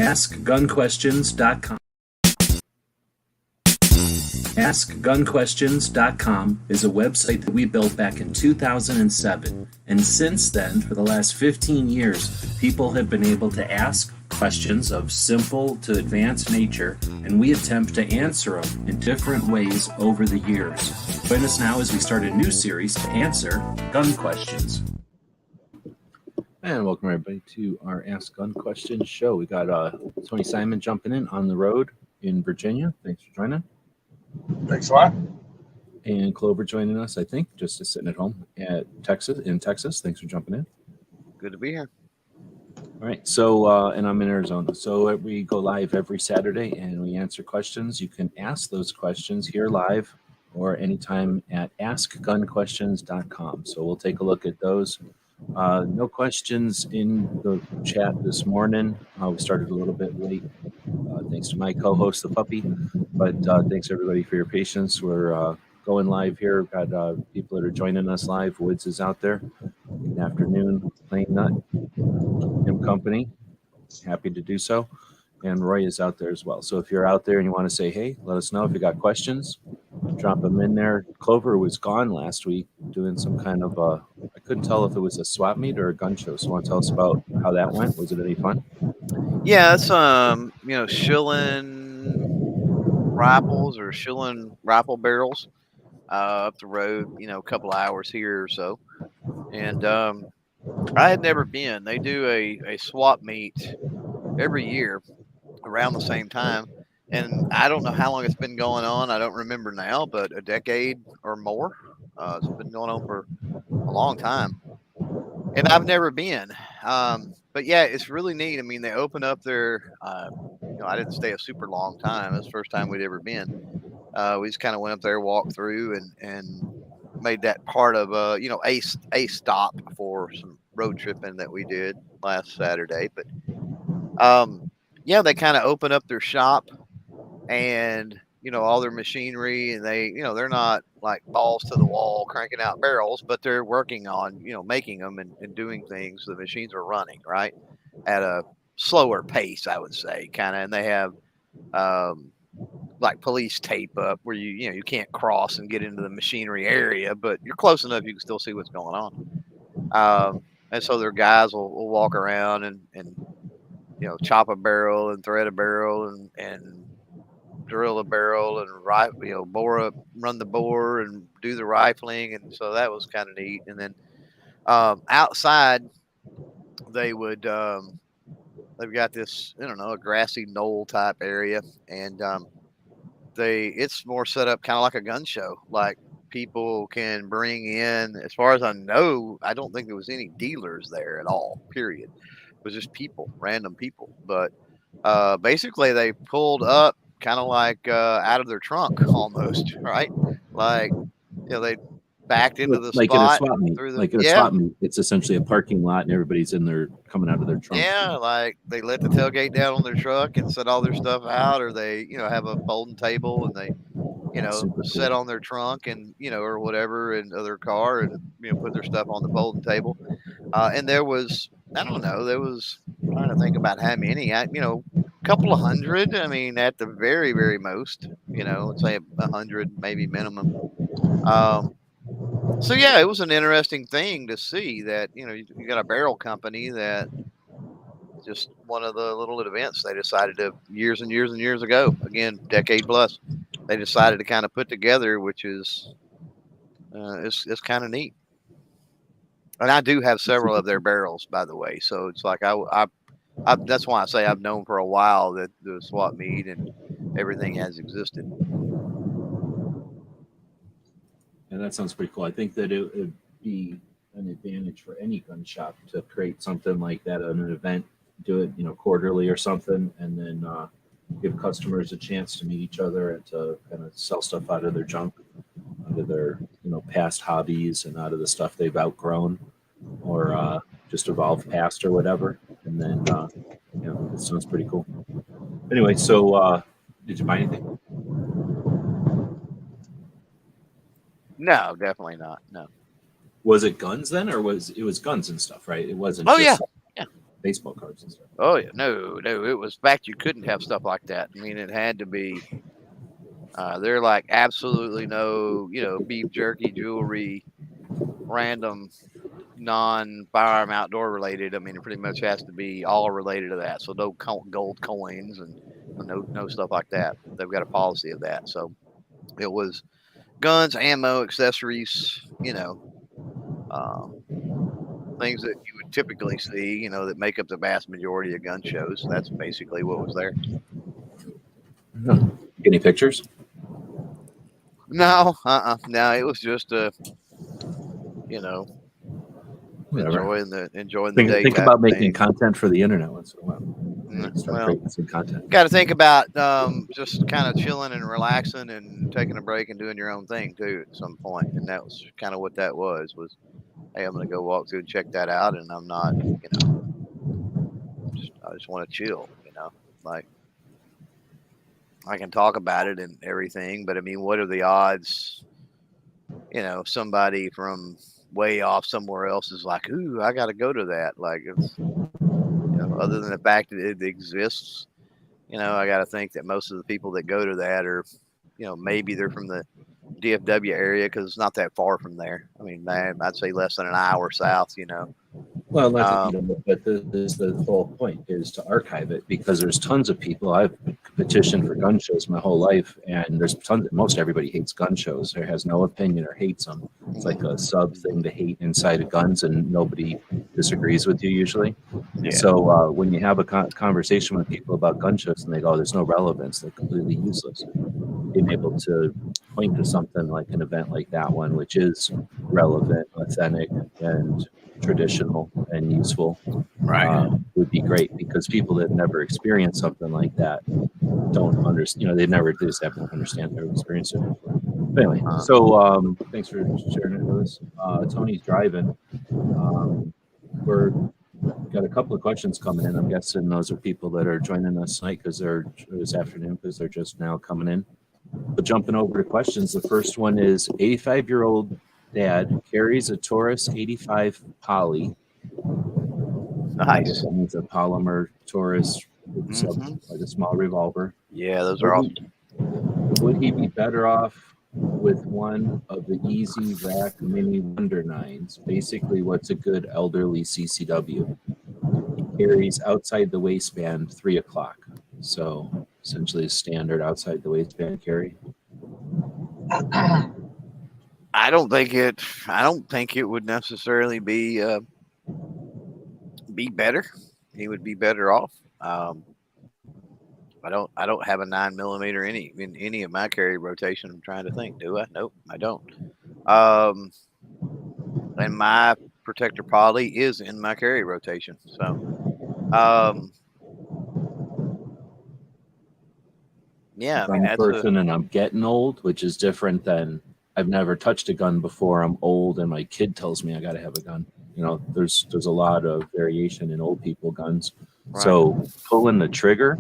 AskGunQuestions.com. AskGunQuestions.com is a website that we built back in 2007, and since then, for the last 15 years, people have been able to ask questions of simple to advanced nature, and we attempt to answer them in different ways over the years. Join us now as we start a new series to answer gun questions. And welcome everybody to our Ask Gun Questions show. We got Tony Simon jumping in on the road in Virginia. Thanks for joining. Thanks a lot. And Clover joining us, I think, just sitting at home in Texas. Thanks for jumping in. Good to be here. All right. So, and I'm in Arizona. So we go live every Saturday and we answer questions. You can ask those questions here live or anytime at askgunquestions.com. So we'll take a look at those. No questions in the chat this morning. We started a little bit late, thanks to my co-host, the puppy. But thanks everybody for your patience. We're going live here. We've got people that are joining us live. Woods is out there. Good afternoon, Plain Nut and company. Happy to do so. And Roy is out there as well. So if you're out there and you want to say, hey, let us know if you got questions. Drop them in there. Clover was gone last week doing some kind of I couldn't tell if it was a swap meet or a gun show. So want to tell us about how that went? Was it any fun? Yeah, it's shilling rifles or shilling rifle barrels up the road, a couple of hours here or so. And I had never been. They do a swap meet every year around the same time. And I don't know how long it's been going on. I don't remember now, but a decade or more. It's been going on for a long time. And I've never been. But yeah, it's really neat. I mean, they open up their, I didn't stay a super long time. It was the first time we'd ever been. We just kind of went up there, walked through and made that part of, a stop for some road tripping that we did last Saturday. But yeah, they kind of open up their shop and, all their machinery, and they, they're not like balls to the wall cranking out barrels, but they're working on, making them and doing things. The machines are running, right, at a slower pace, I would say, kind of. And they have like police tape up where you can't cross and get into the machinery area, but you're close enough you can still see what's going on. And so their guys will walk around and chop a barrel and thread a barrel and drill a barrel and run the bore and do the rifling. And so that was kind of neat. And then outside they would they've got this, a grassy knoll type area, and it's more set up kind of like a gun show. Like people can bring in, as far as I know, I don't think there was any dealers there at all, period. It was just people, random people. But basically they pulled up kind of like out of their trunk almost, right? Like, they backed into the like spot. In a swap meet. Like in a swap meet. It's essentially a parking lot and everybody's in there coming out of their trunk. Yeah, like they let the tailgate down on their truck and set all their stuff out, or they, have a folding table and they, set on their trunk and, or whatever in their car and, put their stuff on the folding table. And there was, I don't know, I'm trying to think about how many, a couple of hundred. I mean, at the very, very most, let's say 100, maybe minimum. So yeah, it was an interesting thing to see that, you got a barrel company that just one of the little events they decided to years and years and years ago, again, decade plus, they decided to kind of put together, which is, it's kind of neat. And I do have several of their barrels, by the way. So it's like, that's why I say I've known for a while that the swap meet and everything has existed. And that sounds pretty cool. I think that it would be an advantage for any gun shop to create something like that at an event, do it, quarterly or something, and then give customers a chance to meet each other and to kind of sell stuff out of their junk, out of their, past hobbies and out of the stuff they've outgrown or just evolved past or whatever. And then, it sounds pretty cool. Anyway, so did you buy anything? No, definitely not. No. Was it guns then, or was it guns and stuff? Right? It wasn't. Oh just, yeah. baseball cards and stuff. Oh yeah, no. It was fact you couldn't have stuff like that. I mean, it had to be. They're like absolutely no, beef jerky, jewelry, random, non-firearm outdoor related. I mean, it pretty much has to be all related to that. So no gold coins and no stuff like that. They've got a policy of that. So it was guns, ammo, accessories, things that you would typically see, that make up the vast majority of gun shows. That's basically what was there. Any pictures? No, no, it was just Whatever. enjoying the day. Think type about of making thing. content for the internet once in a while. Start Well, creating some content. got to think about just kind of chilling and relaxing and taking a break and doing your own thing too at some point. And that was kind of what that was, hey, I'm going to go walk through and check that out. And I'm not, I just want to chill, like I can talk about it and everything, but I mean, what are the odds, somebody from way off somewhere else is like, ooh, I got to go to that. Like, it's, other than the fact that it exists, I got to think that most of the people that go to that are, maybe they're from the DFW area because it's not that far from there. I mean, I'd say less than an hour south, Well, but the whole point is to archive it because there's tons of people. I've petitioned for gun shows my whole life, and there's tons. Most everybody hates gun shows or has no opinion or hates them. It's like a sub thing to hate inside of guns, and nobody disagrees with you usually. Yeah. So when you have a conversation with people about gun shows and they go, "There's no relevance," they're completely useless. Being able to point to something like an event like that one, which is relevant, authentic, and traditional and useful, would be great because people that never experienced something like that don't understand. They never just haven't understand their experience it before. But anyway, so thanks for sharing it with us. Tony's driving. We're got a couple of questions coming in. I'm guessing those are people that are joining us tonight this afternoon because they're just now coming in. But jumping over to questions, the first one is 85-year-old dad carries a Taurus 85 poly. Nice. That means a polymer Taurus with like a small revolver. Yeah, those are awesome. Would he be better off with one of the Easy Rack Mini Wonder 9s? Basically, what's a good elderly CCW? Carries outside the waistband 3 o'clock. So essentially a standard outside the waistband carry. I don't think it would necessarily be better. He would be better off. I don't have a 9mm in any of my carry rotation. I'm trying to think. Do I? Nope, I don't. And my protector poly is in my carry rotation. So, yeah, I mean, I'm a person and I'm getting old, which is different than I've never touched a gun before. I'm old and my kid tells me I got to have a gun. There's a lot of variation in old people guns. Right. So pulling the trigger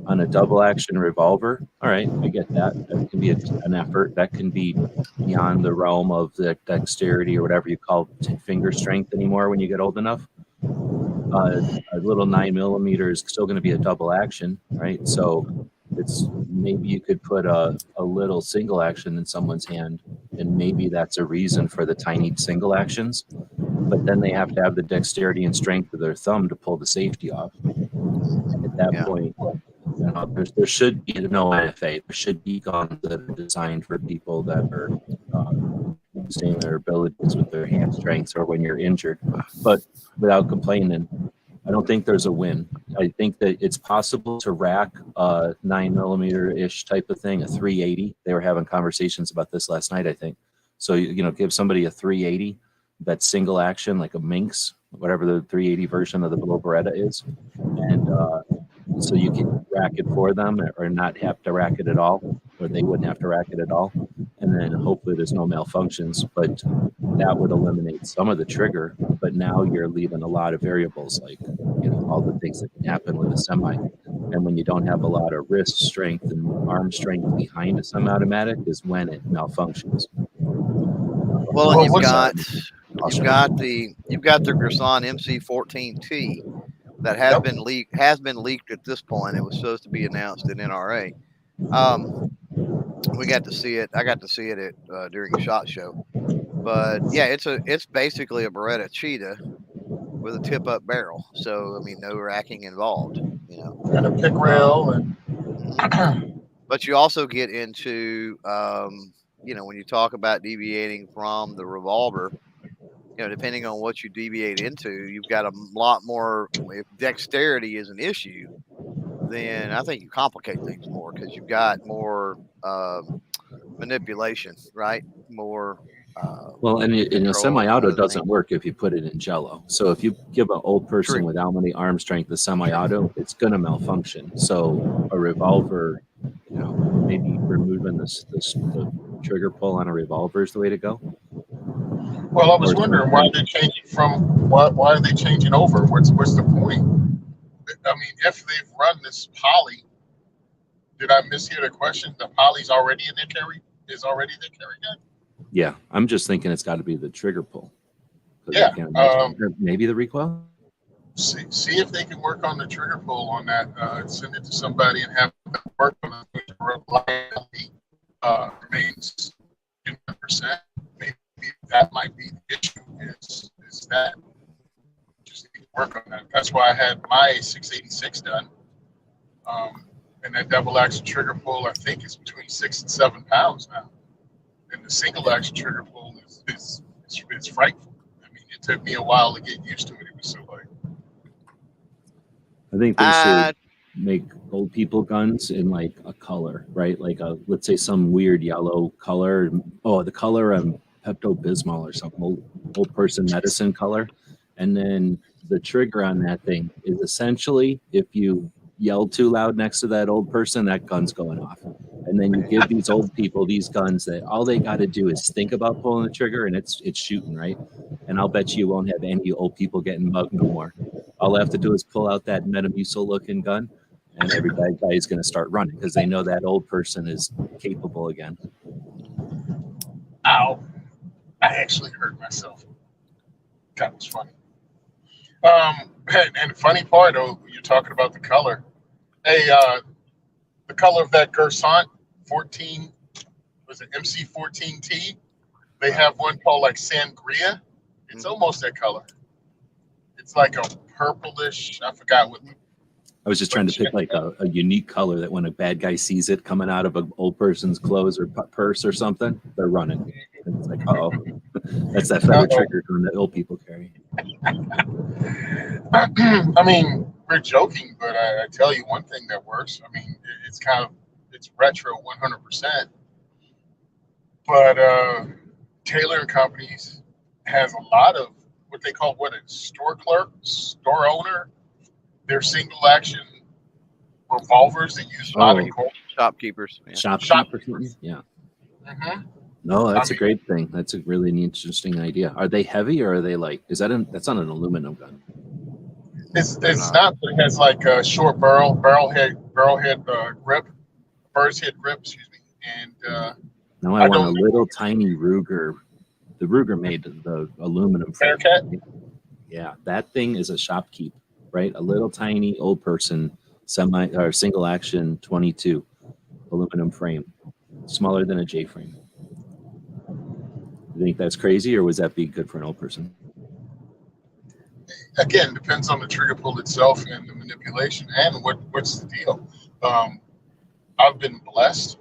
on a double action revolver, all right, I get that. That can be an effort. That can be beyond the realm of the dexterity or whatever you call finger strength anymore when you get old enough. A little 9mm is still going to be a double action, right? So it's maybe you could put a little single action in someone's hand, and maybe that's a reason for the tiny single actions. But then they have to have the dexterity and strength of their thumb to pull the safety off. And at that point, there should be no NFA. There should be guns that are designed for people that are using their abilities with their hand strengths or when you're injured. But without complaining, I don't think there's a win. I think that it's possible to rack a 9mm-ish type of thing, a 380. They were having conversations about this last night, I think. So, give somebody a 380, that's single action, like a Minx, whatever the 380 version of the Blow Beretta is. And so you can rack it for them or not have to rack it at all, or they wouldn't have to rack it at all. And then hopefully there's no malfunctions, but that would eliminate some of the trigger. But now you're leaving a lot of variables, like, all the things that can happen with a semi. And when you don't have a lot of wrist strength and arm strength behind a semi-automatic is when it malfunctions. Well, and you've got the Grisan MC14T, that has Yep. been leaked at this point. It was supposed to be announced in NRA. We got to see it. I got to see it at during a SHOT Show. But yeah, it's basically a Beretta Cheetah with a tip up barrel. So I mean, no racking involved. You know, And a pick rail and but you also get into you know, when you talk about deviating from the revolver, you know, depending on what you deviate into, you've got a lot more. If dexterity is an issue, then I think you complicate things more because you've got more manipulation, right? More. Well, and a Control semi-auto other doesn't things. work if you put it in jello. So if you give an old person True. without many arm strength a semi-auto, it's going to malfunction. So a revolver, you know, maybe removing the trigger pull on a revolver is the way to go. well, I was Or wondering why something. they're changing from why are they changing over? What's the point? I mean, if they've run this poly, did I mishear the question? The poly's already in their carry gun? Yeah, I'm just thinking it's got to be the trigger pull. 'Cause I Yeah. can't imagine. Or maybe the recoil. See if they can work on the trigger pull on that. Send it to somebody and have them work on it. Reliability remains 100%. Maybe that might be the issue. Is that just need to work on that? That's why I had my 686 done. And that double action trigger pull, I think, is between 6 and 7 pounds now. And the single action trigger pull is frightful. I mean, it took me a while to get used to it. It was so light. I think they should make old people guns in like a color, right? Like let's say some weird yellow color. Oh, the color of Pepto-Bismol or some old person medicine color. And then the trigger on that thing is essentially if you yell too loud next to that old person, that gun's going off. And then you give these old people these guns that all they got to do is think about pulling the trigger and it's shooting, right? And I'll bet you won't have any old people getting mugged no more. All I have to do is pull out that Metamucil looking gun, and every guy is going to start running because they know that old person is capable again. Ow. I actually hurt myself. That was funny. And the funny part, you're talking about the color. Hey, the color of that Gersant 14, was it MC14T? They have one called like Sangria. It's almost that color. It's like a purplish, I forgot what. I was just trying to pick like a unique color that when a bad guy sees it coming out of an old person's clothes or purse or something, they're running. And it's like, oh, that's that feather trigger gun that old people carry. I mean, we're joking, but I tell you one thing that works. I mean, it's retro 100%. But Taylor and Companies has a lot of what they call a store clerk, store owner. They're single action revolvers that use a lot of shopkeepers. Yeah. Shopkeepers. Yeah. Mm-hmm. No, that's a great thing. That's a really interesting idea. Are they heavy or are they like? That's not an aluminum gun. It's not, but it has like a short barrel head grip, bird's head grip, excuse me. And now I want a little tiny Ruger. The Ruger made the aluminum frame. Bearcat? Yeah, that thing is a shopkeep, right? A little tiny old person single action 22 aluminum frame, smaller than a J frame. You think that's crazy, or was that be good for an old person? Again, depends on the trigger pull itself and the manipulation and what's the deal. I've been blessed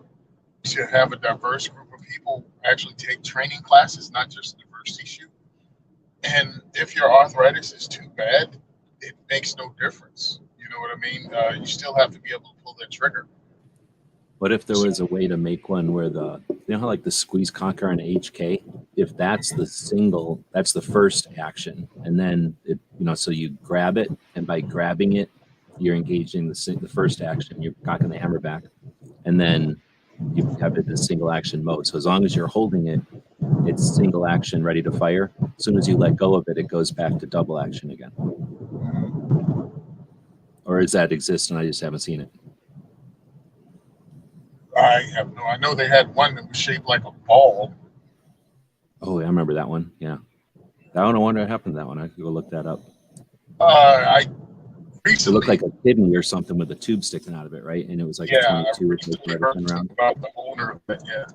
to have a diverse group of people actually take training classes, not just diversity shoot. And if your arthritis is too bad, it makes no difference. You know what I mean? You still have to be able to pull that trigger. What if there was a way to make one where you know how like the squeeze conquer on HK, if that's that's the first action, and then so you grab it, and by grabbing it, you're engaging the first action, you're cocking the hammer back, and then you have it in single action mode. So as long as you're holding it, it's single action ready to fire. As soon as you let go of it, it goes back to double action again. Or does that exist and I just haven't seen it? I know they had one that was shaped like a ball. Oh, I remember that one. Yeah. I wonder what happened to that one. I could go look that up. It looked recently, like a kidney or something with a tube sticking out of it, right? And it was like a yeah, I 22 with recently like heard 10 round. about the owner of it. Yeah,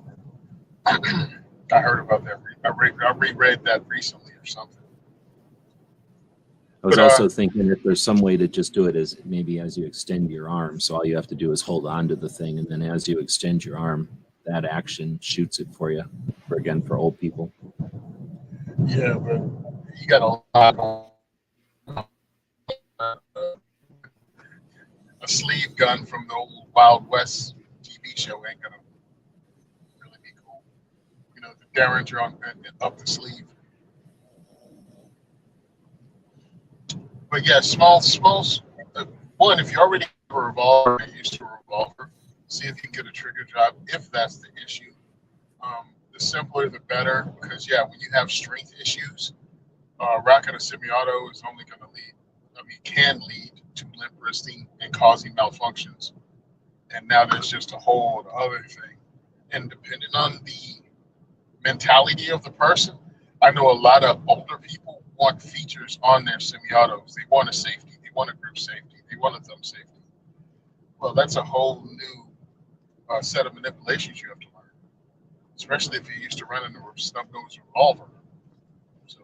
I heard about that. I reread that recently or something. I was But also thinking if there's some way to just do it as maybe as you extend your arm. So all you have to do is hold on to the thing, and then as you extend your arm, that action shoots it for you. For old people. yeah, but you got a lot on a sleeve gun from the old Wild West TV show ain't gonna really be cool. You know, the Derringer on up the sleeve. But yeah, small. One, if you already have a revolver, get used to a revolver. See if you can get a trigger drop if that's the issue. The simpler the better, because yeah, when you have strength issues, rocking a semi-auto is only going to can lead to limp wristing and causing malfunctions. And now there's just a whole other thing. And depending on the mentality of the person, I know a lot of older people want features on their semi-autos. They want a safety, they want a grip safety, they want a thumb safety. Well, that's a whole new set of manipulations you have to learn, especially if you're used to running a snub-nosed revolver. So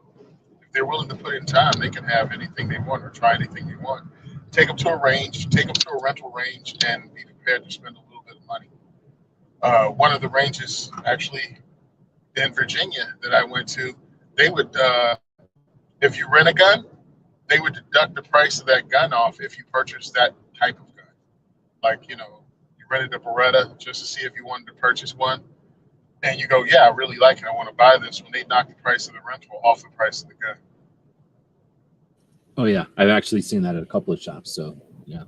if they're willing to put in time, they can have anything they want or try anything they want. Take them to a range, take them to a rental range, and be prepared to spend a little bit of money. One of the ranges, actually, in Virginia that I went to, they would, if you rent a gun, they would deduct the price of that gun off if you purchased that type of gun. Like, you rented a Beretta just to see if you wanted to purchase one. And you go, yeah, I really like it. I want to buy this. When they knock the price of the rental off the price of the gun. Oh yeah, I've actually seen that at a couple of shops. So yeah.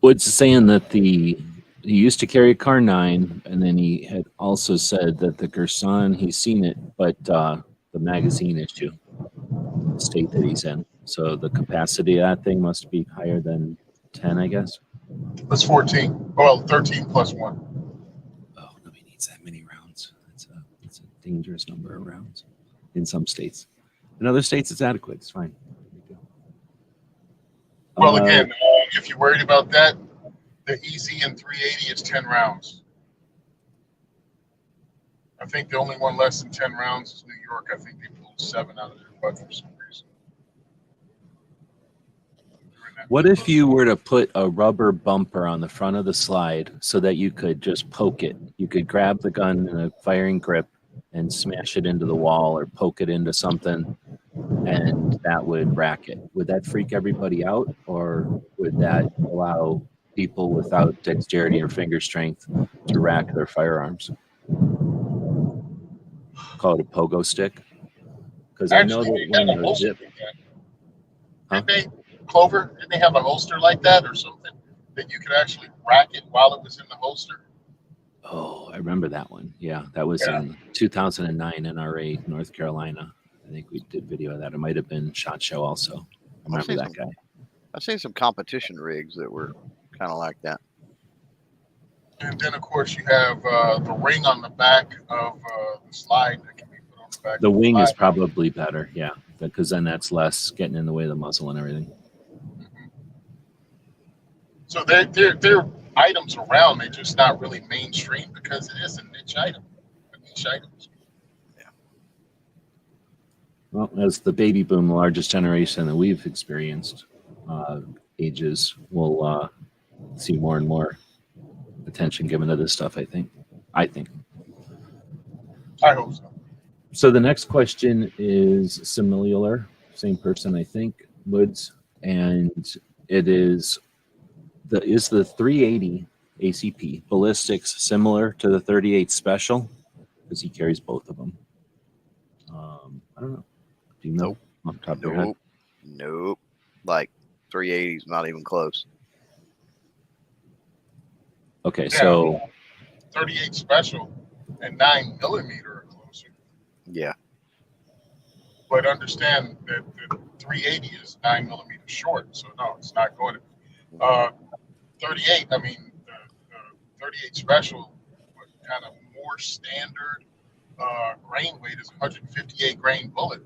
Wood's saying that he used to carry a Car 9, and then he had also said that the Gerson, he's seen it, but the magazine issue, the state that he's in. So the capacity of that thing must be higher than 10, I guess. That's 14. Well, 13 plus 1. Oh, nobody needs that many rounds. It's a dangerous number of rounds in some states. In other states, it's adequate. It's fine. Well, again, if you're worried about that, the EZ in 380 is 10 rounds. I think the only one less than 10 rounds is New York. I think they pulled 7 out of their budget for some reason. What if you were to put a rubber bumper on the front of the slide so that you could just poke it? You could grab the gun in a firing grip and smash it into the wall or poke it into something, and that would rack it. Would that freak everybody out, or would that allow people without dexterity or finger strength to rack their firearms? Call it a pogo stick? Because I know that when the zip... Huh? Clover, didn't they have a holster like that or something that you could actually rack it while it was in the holster? Oh, I remember that one. Yeah, that was in 2009 NRA, North Carolina. I think we did video of that. It might have been SHOT Show also. I remember that guy. I've seen some competition rigs that were kind of like that. And then, of course, you have the ring on the back of the slide that can be put on the back. The wing is probably better, yeah, because then that's less getting in the way of the muzzle and everything. So they're items around. They're just not really mainstream because it is a niche item. Yeah. Well, as the baby boom, the largest generation that we've experienced, ages, we'll see more and more attention given to this stuff. I think. I hope so. So the next question is similar, same person, I think, Woods, and it is. Is the 380 ACP ballistics similar to the 38 special? Because he carries both of them. I don't know. Do you know? Off the top of your head? Nope. Like 380 is not even close. Okay, yeah, so 38 special and 9mm are closer. Yeah. But understand that the 380 is 9mm short, so no, it's not going to. 38, I mean, the 38 special was kind of more standard grain weight is 158 grain bullet.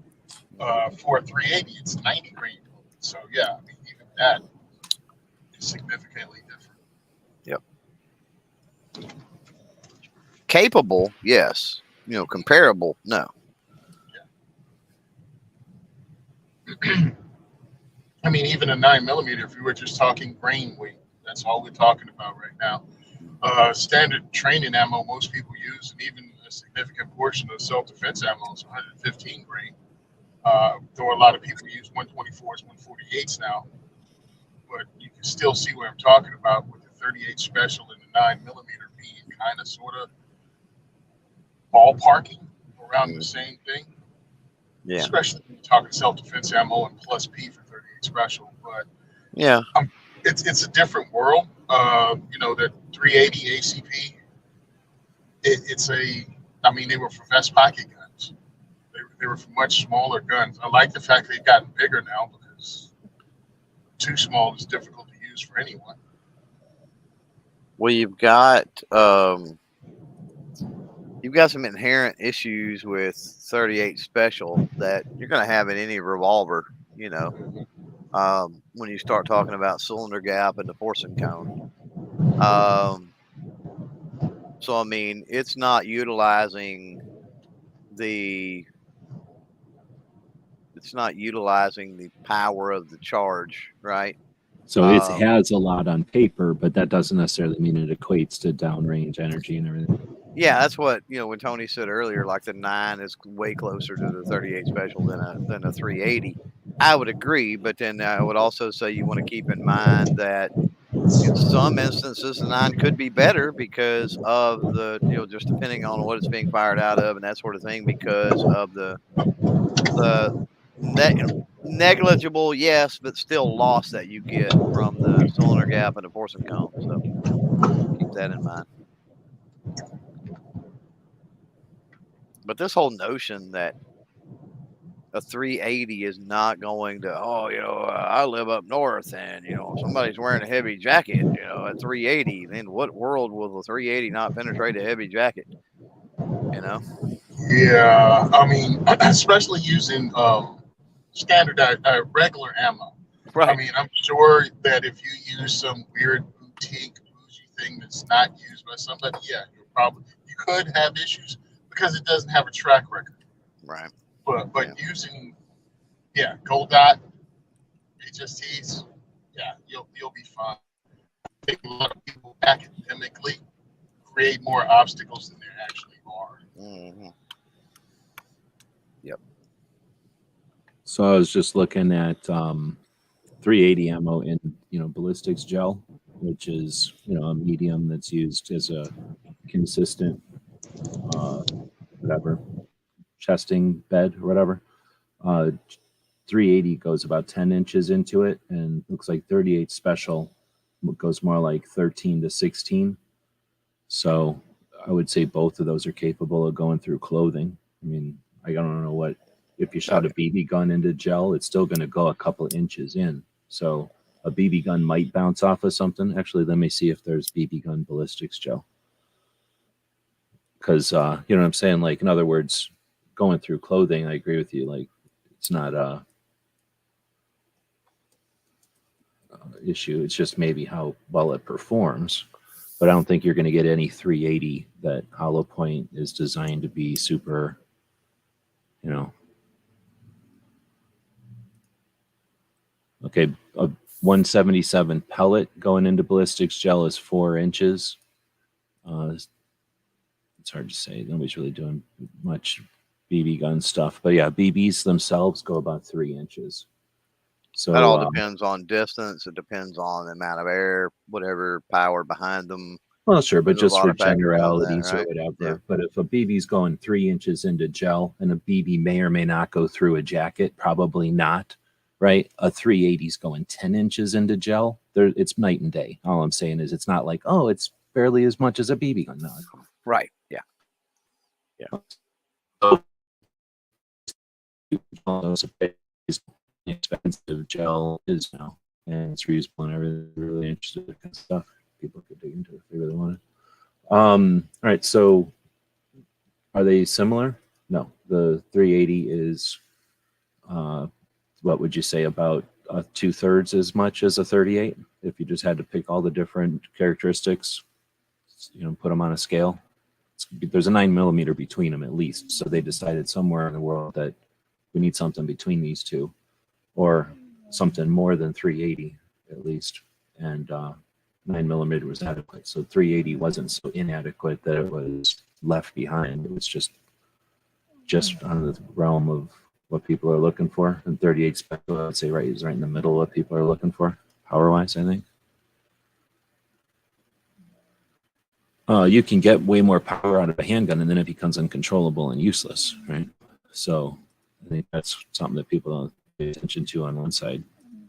For a 380, it's 90 grain bullet. So yeah, I mean, even that is significantly different. Yep. Capable, yes. Comparable, no. Yeah. I mean, even a 9mm, if you were just talking grain weight, that's all we're talking about right now. Standard training ammo most people use, and even a significant portion of self-defense ammo is 115 grain. Though a lot of people use 124s, 148s now, but you can still see what I'm talking about with the 38 special and the 9mm being kind of sort of ballparking around the same thing. Yeah. Especially when you're talking self-defense ammo and plus P for 38 special, but yeah, it's a different world. The 380 ACP, I mean, they were for vest pocket guns. They were for much smaller guns. I like the fact they've gotten bigger now because too small is difficult to use for anyone. Well, you've got some inherent issues with 38 special that you're going to have in any revolver, when you start talking about cylinder gap and the forcing cone. So, I mean, it's not utilizing the power of the charge, right? So it has a lot on paper, but that doesn't necessarily mean it equates to downrange energy and everything. Yeah, that's what when Tony said earlier, like the 9 is way closer to the 38 special than a 380. I would agree, but then I would also say you want to keep in mind that in some instances the 9 could be better because of the just depending on what it's being fired out of and that sort of thing, because of the negligible, yes, but still loss that you get from the cylinder gap and the forcing cone. So keep that in mind. But this whole notion that a 380 is not going to, I live up north and, somebody's wearing a heavy jacket, at 380, then what world will the 380 not penetrate a heavy jacket? Yeah, I mean, especially using standard regular ammo. Right. I mean, I'm sure that if you use some weird boutique bougie thing that's not used by somebody, yeah, you could have issues because it doesn't have a track record. Right. But using gold dot HSTs, yeah, you'll be fine. I think a lot of people academically create more obstacles than there actually are. Mm-hmm. Yep. So I was just looking at 380 ammo in ballistics gel, which is a medium that's used as a consistent chesting bed or whatever. 380 goes about 10 inches into it, and looks like 38 special goes more like 13 to 16. So I would say both of those are capable of going through clothing. I mean, I don't know what, if you shot a BB gun into gel, it's still going to go a couple inches in. So a BB gun might bounce off of something. Actually, let me see if there's BB gun ballistics gel. Because, you know what I'm saying? Like, in other words, going through clothing, I agree with you. Like, it's not a issue. It's just maybe how well it performs. But I don't think you're going to get any 380 that hollow point is designed to be super, Okay, a 177 pellet going into ballistics gel is 4 inches. It's hard to say. Nobody's really doing much BB gun stuff. But yeah, BBs themselves go about 3 inches. So that all depends on distance. It depends on the amount of air, whatever power behind them. Well, sure, but just for generalities right? or whatever. Yeah. But if a BB's going 3 inches into gel and a BB may or may not go through a jacket, probably not, right? A 380's going 10 inches into gel. It's night and day. All I'm saying is it's not like, oh, it's barely as much as a BB gun. No. Right. Yeah. So, expensive gel is now, and it's reusable and everything. Really interested in that kind of stuff. People could dig into it if they really wanted. All right, so Are they similar? No. The 380 is, what would you say, about 2/3 as much as a 38? If you just had to pick all the different characteristics, put them on a scale. There's a 9mm between them at least. So they decided somewhere in the world that we need something between these two, or something more than 380 at least. And 9mm was adequate. So 380 wasn't so inadequate that it was left behind. It was just on the realm of what people are looking for. And 38 special, I'd say, is right in the middle of what people are looking for, power-wise, I think. You can get way more power out of a handgun, and then it becomes uncontrollable and useless, right? So I think that's something that people don't pay attention to on one side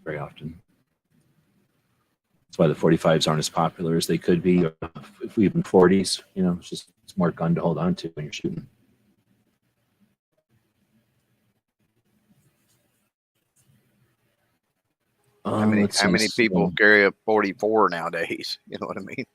very often. That's why the 45s aren't as popular as they could be, or if we even 40s. It's more gun to hold on to when you're shooting. How many people carry a 44 nowadays? You know what I mean?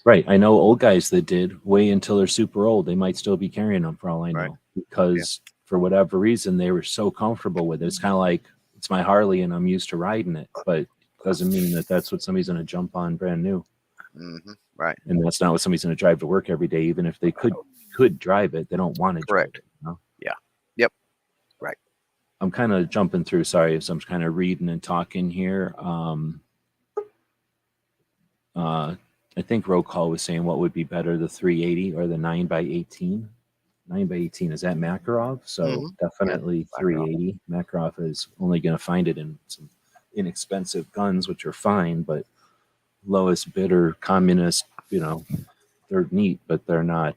Right. I know old guys that did, wait until they're super old. They might still be carrying them for all I know, Right. because for whatever reason, they were so comfortable with it. It's kind of like, it's my Harley and I'm used to riding it, but it doesn't mean that that's what somebody's going to jump on brand new. Mm-hmm. Right. And that's not what somebody's going to drive to work every day. Even if they could drive it, they don't want to drive it. Yeah. Yep. Right. I'm kind of jumping through. Sorry if I'm kind of reading and talking here. I think roll call was saying what would be better, the 380 or the 9x18. 9x18 is that Makarov, so definitely 380. Makarov is only going to find it in some inexpensive guns, which are fine, but lowest bidder communist, they're neat, but they're not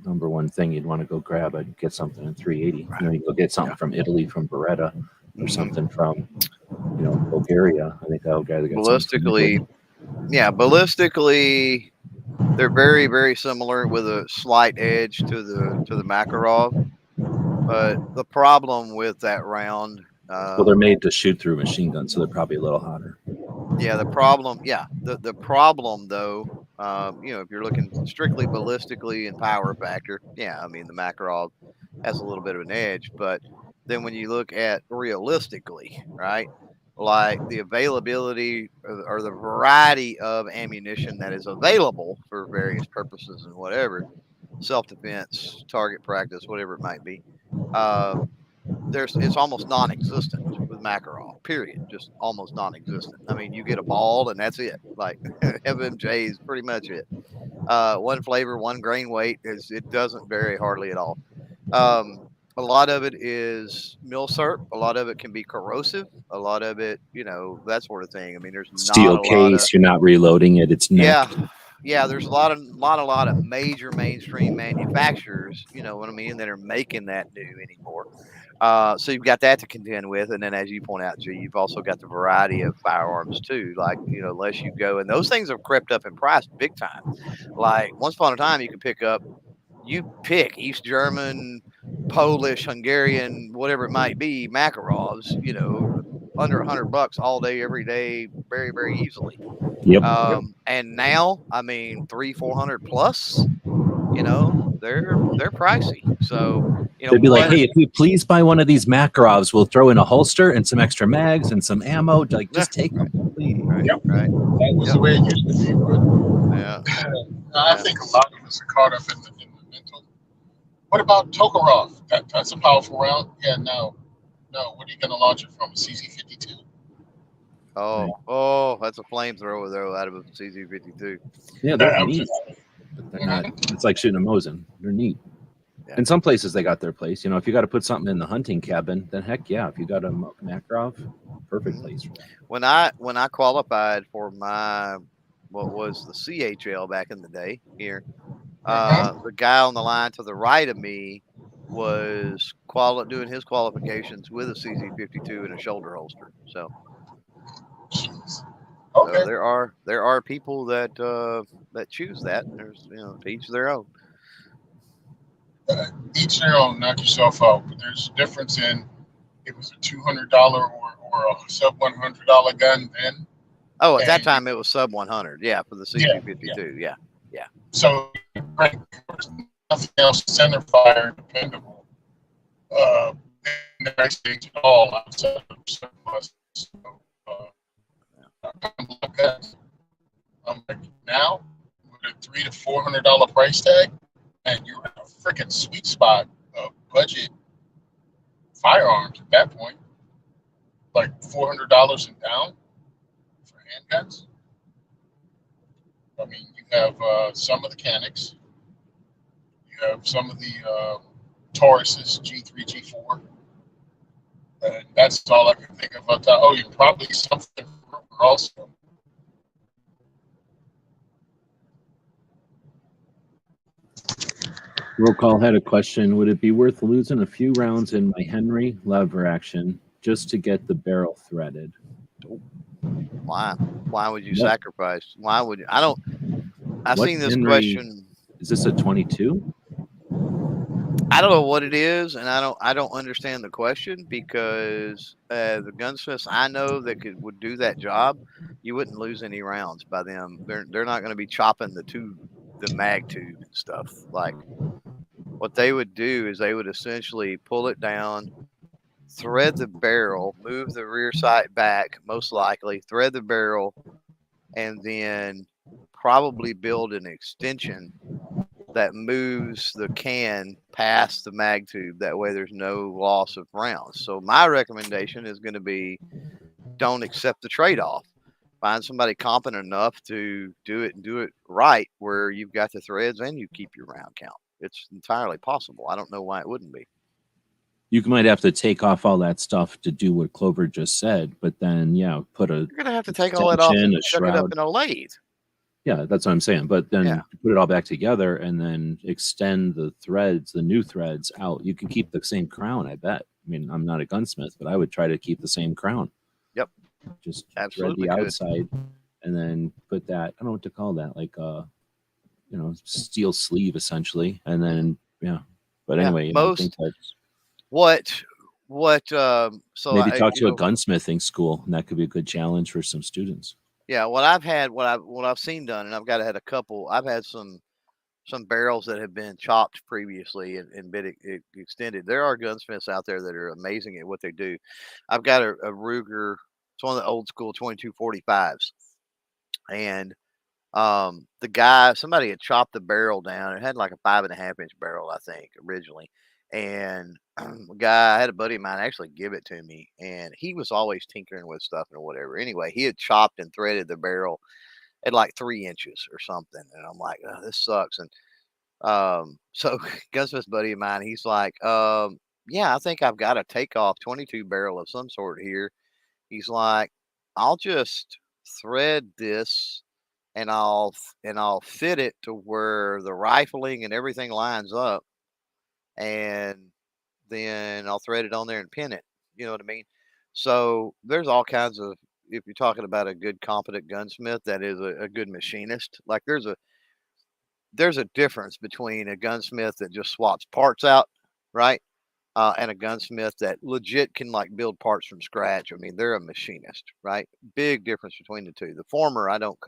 number one thing you'd want to go grab and get something in 380. Right. You go get something from Italy, from Beretta, or something from Bulgaria. I think that'll gather. Ballistically, they're very, very similar with a slight edge to the Makarov. But the problem with that round, well, they're made to shoot through machine guns, so they're probably a little hotter. Yeah, the problem though, if you're looking strictly ballistically and power factor, I mean the Makarov has a little bit of an edge, but then when you look at realistically, right, like the availability or the variety of ammunition that is available for various purposes and whatever, self-defense, target practice, whatever it might be, it's almost non-existent with Makarov, period. Just almost non-existent. I mean, you get a ball and that's it. Like FMJ is pretty much it. One flavor, one grain weight, it doesn't vary hardly at all. A lot of it is milsurp. A lot of it can be corrosive. A lot of it, that sort of thing. I mean, there's steel not a case. lot of, you're not reloading it. It's necked. Yeah. There's a lot of major mainstream manufacturers. You know what I mean? That are making that new anymore. So you've got that to contend with, and then as you point out, G, you've also got the variety of firearms too. Like unless you go, and those things have crept up in price big time. Like once upon a time, you pick East German, Polish, Hungarian, whatever it might be, Makarovs, under $100 all day, every day, very, very easily. Yep. And now, I mean, 300-400 plus, they're pricey. So, they'd be like, hey, if you please buy one of these Makarovs, we'll throw in a holster and some extra mags and some ammo. Like, just take them, please. Right. Yep. Right. That was the way it used to be. But Yeah. I think a lot of us are caught up in the mental. What about Tokarov? That's a powerful round. Yeah, no. What are you going to launch it from? A CZ52? Oh, that's a flamethrower though out of a CZ52. Yeah, they're neat. But they're not. It's like shooting a Mosin. They're neat. Yeah. In some places, they got their place. If you got to put something in the hunting cabin, then heck yeah. If you got a Makarov, perfect place for that. When I qualified for what was the CHL back in the day here, the guy on the line to the right of me was doing his qualifications with a CZ52 and a shoulder holster. So, okay. So there are people that choose that, and there's to each their own. Each their own. Knock yourself out. But there's a difference in it was a $200 or a sub $100 gun then. Oh, at that time it was sub 100. Yeah, for the CZ52. Yeah. So nothing else, center fire dependable. In the United States at all outside of surplus. So, I'm like that. I'm like, now with a $300 to $400 price tag, and you're in a freaking sweet spot of budget firearms at that point, like $400 and down for handguns. I mean, you have some of the Canics, you have some of the Tauruses, G3, G4, and that's all I can think of. Oh, you probably something also. Roll call had a question. Would it be worth losing a few rounds in my Henry lever action just to get the barrel threaded? Why? Why would you What? sacrifice? Why would you? I don't. I've What seen this Henry- question. Is this a 22? I don't know what it is, and I don't understand the question because the gunsmiths I know that would do that job, you wouldn't lose any rounds by them. They're not going to be chopping the mag tube and stuff. Like what they would do is they would essentially pull it down, thread the barrel, move the rear sight back, most likely thread the barrel, and then probably build an extension that moves the can past the mag tube. That way there's no loss of rounds. So my recommendation is going to be don't accept the trade-off. Find somebody competent enough to do it and do it right where you've got the threads and you keep your round count. It's entirely possible. I don't know why it wouldn't be. You might have to take off all that stuff to do what Clover just said, but then, yeah, put a You're going to have to take all that off extension, and a chuck it up shroud. in a lathe. Yeah, that's what I'm saying. But then Yeah. put it all back together and then extend the threads, the new threads out. You can keep the same crown, I bet. I mean, I'm not a gunsmith, but I would try to keep the same crown. Yep. Just Absolutely thread the could. outside and then put that, I don't know what to call that, like steel sleeve essentially. And then But Yeah, anyway, I think that's so maybe I, talk you to a know, gunsmithing school, and that could be a good challenge for some students. yeah, what I've seen done, and had a couple. I've had some barrels that have been chopped previously and been extended. There are gunsmiths out there that are amazing at what they do. I've got a Ruger. It's one of the old school 2245s, and the guy, somebody had chopped the barrel down. It had like a 5.5-inch barrel, I think, originally. And the guy, I had a buddy of mine actually give it to me, and he was always tinkering with stuff and whatever. Anyway, he had chopped and threaded the barrel at like 3 inches or something, and I'm like, oh, this sucks. And so gunsmith buddy of mine, he's like, yeah, I think I've got a takeoff 22 barrel of some sort here. He's like, I'll just thread this and I'll fit it to where the rifling and everything lines up, and then I'll thread it on there and pin it. You know what I mean? So there's all kinds of, if you're talking about a good competent gunsmith that is a good machinist, like there's a difference between a gunsmith that just swaps parts out, right? And a gunsmith that legit can like build parts from scratch. I mean, they're a machinist, right? Big difference between the two. The former I don't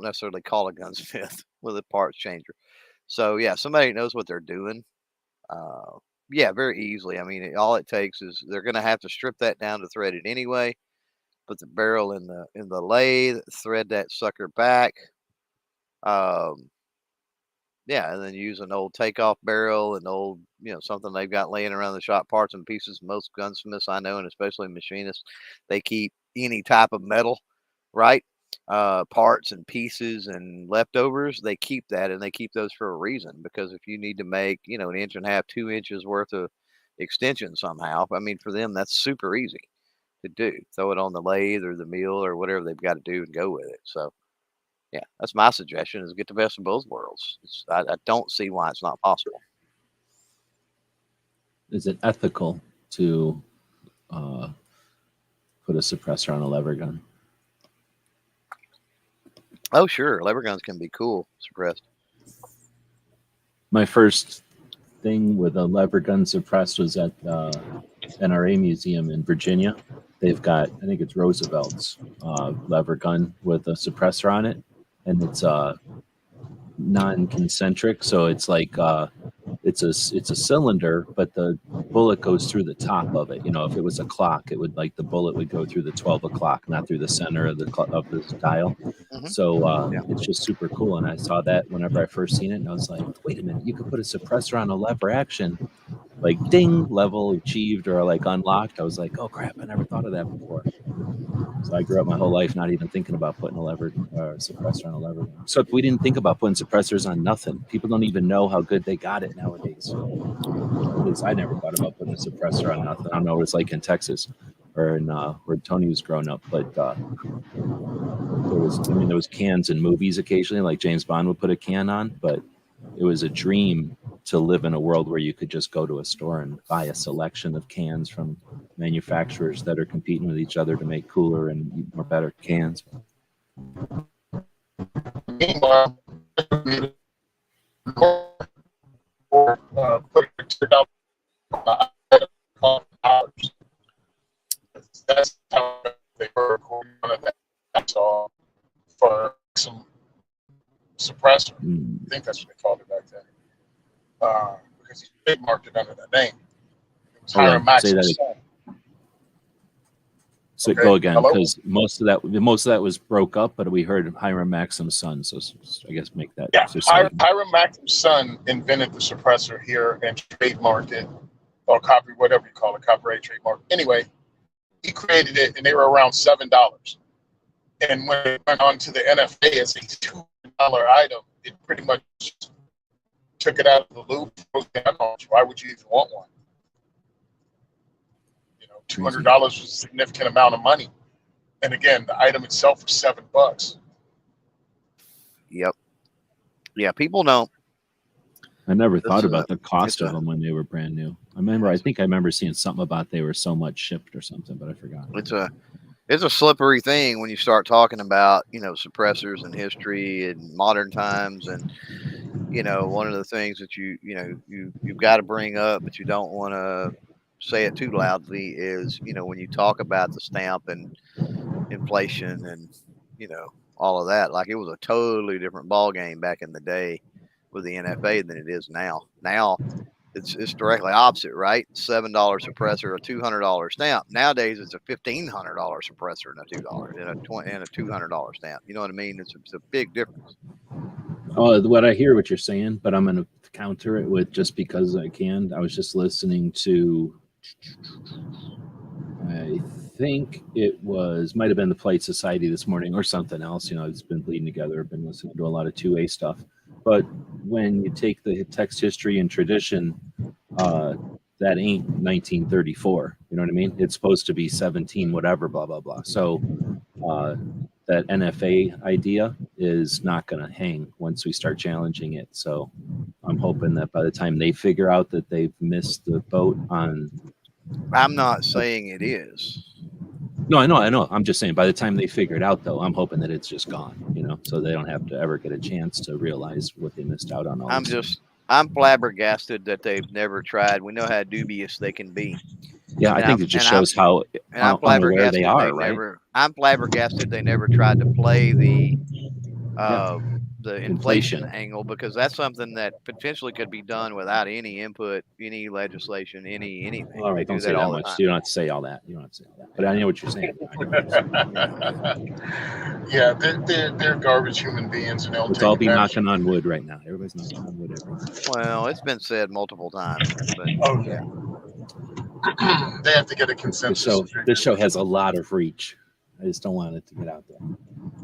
necessarily call a gunsmith with a parts changer. So yeah, somebody that knows what they're doing. Very easily. I mean, all it takes is they're going to have to strip that down to thread it anyway. Put the barrel in the lathe, thread that sucker back. And then use an old takeoff barrel, an old, something they've got laying around the shop, parts and pieces. Most gunsmiths I know, and especially machinists, they keep any type of metal, right? Parts and pieces and leftovers, they keep that, and they keep those for a reason, because if you need to make, 1.5 inches, 2 inches worth of extension somehow, I mean, for them, that's super easy to do. Throw it on the lathe or the mill or whatever they've got to do and go with it. So, yeah, that's my suggestion, is get the best of both worlds. I don't see why it's not possible. Is it ethical to put a suppressor on a lever gun? Oh, sure. Lever guns can be cool, suppressed. My first thing with a lever gun suppressed was at NRA Museum in Virginia. They've got, I think it's Roosevelt's lever gun with a suppressor on it. And it's non-concentric, so it's like it's a cylinder, but the bullet goes through the top of it. You know, if it was a clock, it would like the bullet would go through the 12 o'clock, not through the center of the dial. So it's just super cool. And I saw that whenever I first seen it, and I was like, wait a minute, you could put a suppressor on a lever action, like ding, level achieved or like unlocked. I was like, oh crap, I never thought of that before. So I grew up my whole life not even thinking about putting a lever suppressor on a lever. So we didn't think about putting suppressors on nothing. People don't even know how good they got it nowadays. At least I never thought about putting a suppressor on nothing. I don't know what it's like in Texas or in where Tony was growing up, but there was cans in movies occasionally, like James Bond would put a can on, but it was a dream to live in a world where you could just go to a store and buy a selection of cans from manufacturers that are competing with each other to make cooler and more better cans. Meanwhile, put that's how they were recording that song for some suppressor. I think that's what they called it back then. Because he trademarked it under that name. It was Hiram Maxim's son. So okay. Go again, because most of that was broke up, but we heard Hiram Maxim's son. So I guess make that. Yeah, Hiram Maxim's son invented the suppressor here and trademarked it, or whatever you call it, copyright trademark. Anyway, he created it, and they were around $7. And when it went on to the NFA as a $2 item, it pretty much took it out of the loop. Why would you even want one? You know, $200 was a significant amount of money. And again, the item itself was $7. Yep. Yeah, people don't. I never thought about the cost of them when they were brand new. I think I remember seeing something about they were so much shipped or something, but I forgot. It's a slippery thing when you start talking about, suppressors and history and modern times. And, one of the things that you've got to bring up, but you don't want to say it too loudly is, when you talk about the stamp and inflation and, all of that, like it was a totally different ball game back in the day with the NFA than it is now. Now it's directly opposite, right? $7 suppressor, a $200 stamp. Nowadays it's a $1,500 suppressor and a $2 and a $200 stamp. You know what I mean? It's a big difference. Oh, what I hear what you're saying, but I'm going to counter it with just because I can. I was just listening to, I think it might have been the Polite Society this morning or something else. It's been bleeding together. I've been listening to a lot of 2A stuff. But when you take the text history and tradition, that ain't 1934. You know what I mean? It's supposed to be 17, whatever, blah, blah, blah. So that NFA idea is not going to hang once we start challenging it. So I'm hoping that by the time they figure out that they've missed the boat on. I'm not saying it is. No, I know. I'm just saying by the time they figure it out, though, I'm hoping that it's just gone, so they don't have to ever get a chance to realize what they missed out on. I'm flabbergasted that they've never tried. We know how dubious they can be. Yeah, I think it just shows how unaware they are, right? I'm flabbergasted they never tried to play the inflation angle, because that's something that potentially could be done without any input, any legislation, anything. All right, don't say that much. You don't have to say all that. But I know what you're saying. Yeah, they're garbage human beings, and let's all be knocking on wood right now. Everybody's knocking on wood. Well, it's been said multiple times. But, yeah. They have to get a consensus. This show has a lot of reach. I just don't want it to get out there.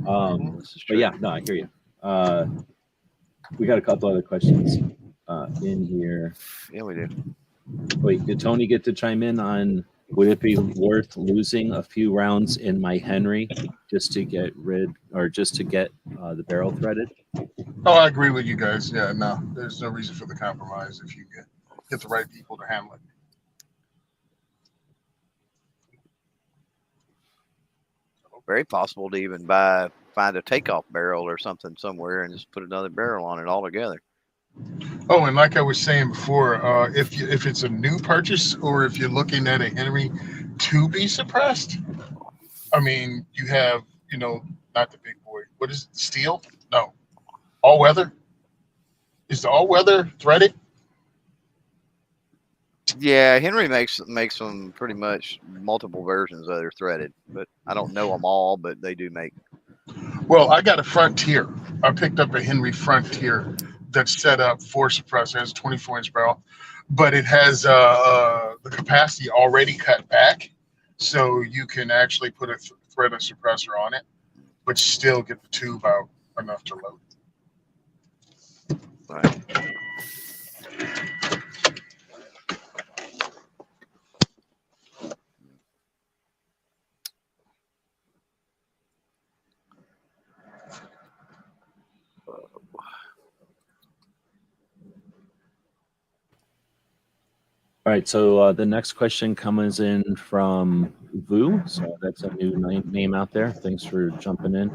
But yeah, no, I hear you. We got a couple other questions in here. Yeah, we do. Wait, did Tony get to chime in on, would it be worth losing a few rounds in my Henry just to get the barrel threaded? Oh, I agree with you guys. Yeah, no, there's no reason for the compromise if you get the right people to handle it. Very possible to even find a takeoff barrel or something somewhere and just put another barrel on it altogether. Oh, and like I was saying before, if it's a new purchase or if you're looking at a Henry to be suppressed, I mean, you have, not the big boy. What is it? Steel? No. All weather? Is the all-weather threaded? Yeah, Henry makes them pretty much multiple versions that are threaded, but I don't know them all, but they do make. Well, I got a Frontier. I picked up a Henry Frontier that's set up for suppressor. It has a 24-inch barrel, but it has the capacity already cut back, so you can actually put a threaded suppressor on it, but still get the tube out enough to load. Right. All right, so the next question comes in from Vu. So that's a new name out there. Thanks for jumping in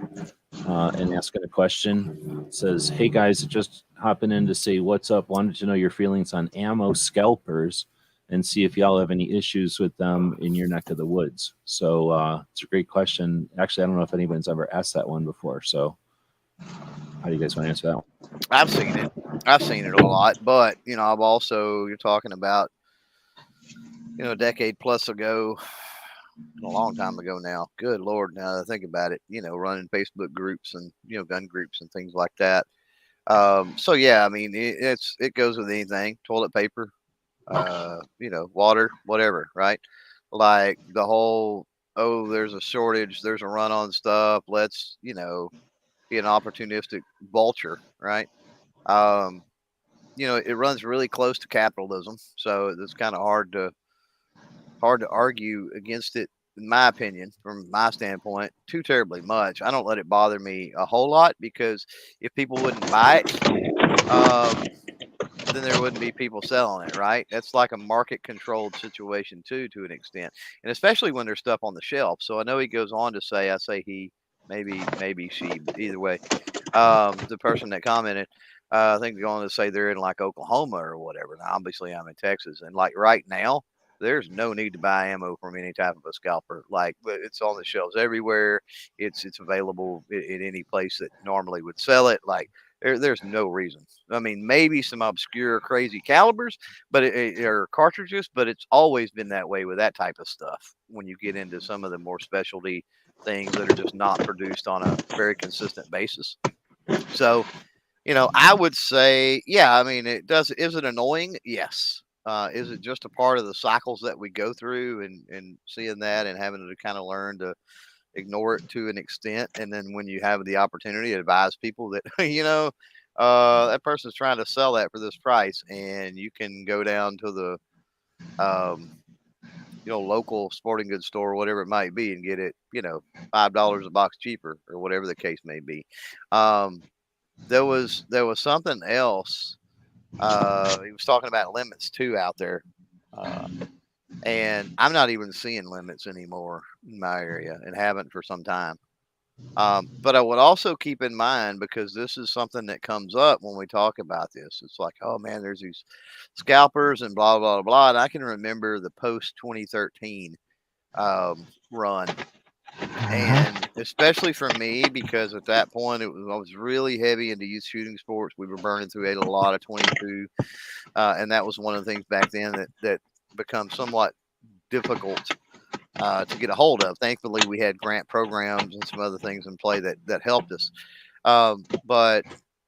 and asking a question. It says, hey guys, just hopping in to say what's up. Wanted to know your feelings on ammo scalpers and see if y'all have any issues with them in your neck of the woods. So it's a great question. Actually, I don't know if anyone's ever asked that one before. So how do you guys want to answer that one? I've seen it. I've seen it a lot, but I've also, you're talking about, a decade plus ago, a long time ago now. Good Lord, now that I think about it, running Facebook groups and gun groups and things like that. So yeah, I mean, it goes with anything: toilet paper, water, whatever, right? Like the whole, oh, there's a shortage, there's a run on stuff. Let's be an opportunistic vulture, right? It runs really close to capitalism, so it's kind of hard to argue against it, in my opinion, from my standpoint, too terribly much. I don't let it bother me a whole lot, because if people wouldn't buy it, then there wouldn't be people selling it, right? That's like a market controlled situation too, to an extent, and especially when there's stuff on the shelf. So I know he goes on to say, I say he, maybe she, but either way, the person that commented, I think they're going to say they're in like Oklahoma or whatever. Now, obviously, I'm in Texas, and like right now, there's no need to buy ammo from any type of a scalper. Like, it's on the shelves everywhere. It's available in any place that normally would sell it. Like, there's no reason. I mean, maybe some obscure, crazy calibers, but or cartridges, but it's always been that way with that type of stuff. When you get into some of the more specialty things that are just not produced on a very consistent basis. So, I would say, yeah, I mean, is it annoying? Yes. Is it just a part of the cycles that we go through, and seeing that and having to kind of learn to ignore it to an extent? And then when you have the opportunity to advise people that, that person's trying to sell that for this price, and you can go down to the, local sporting goods store or whatever it might be and get it, $5 a box cheaper, or whatever the case may be. There was something else. He was talking about limits too out there. And I'm not even seeing limits anymore in my area, and haven't for some time. But I would also keep in mind, because this is something that comes up when we talk about this. It's like, oh man, there's these scalpers and blah, blah, blah. And I can remember the post 2013 run. And especially for me, because at that point I was really heavy into youth shooting sports. We were burning through a lot of 22. And that was one of the things back then that become somewhat difficult to get a hold of. Thankfully, we had grant programs and some other things in play that helped us. But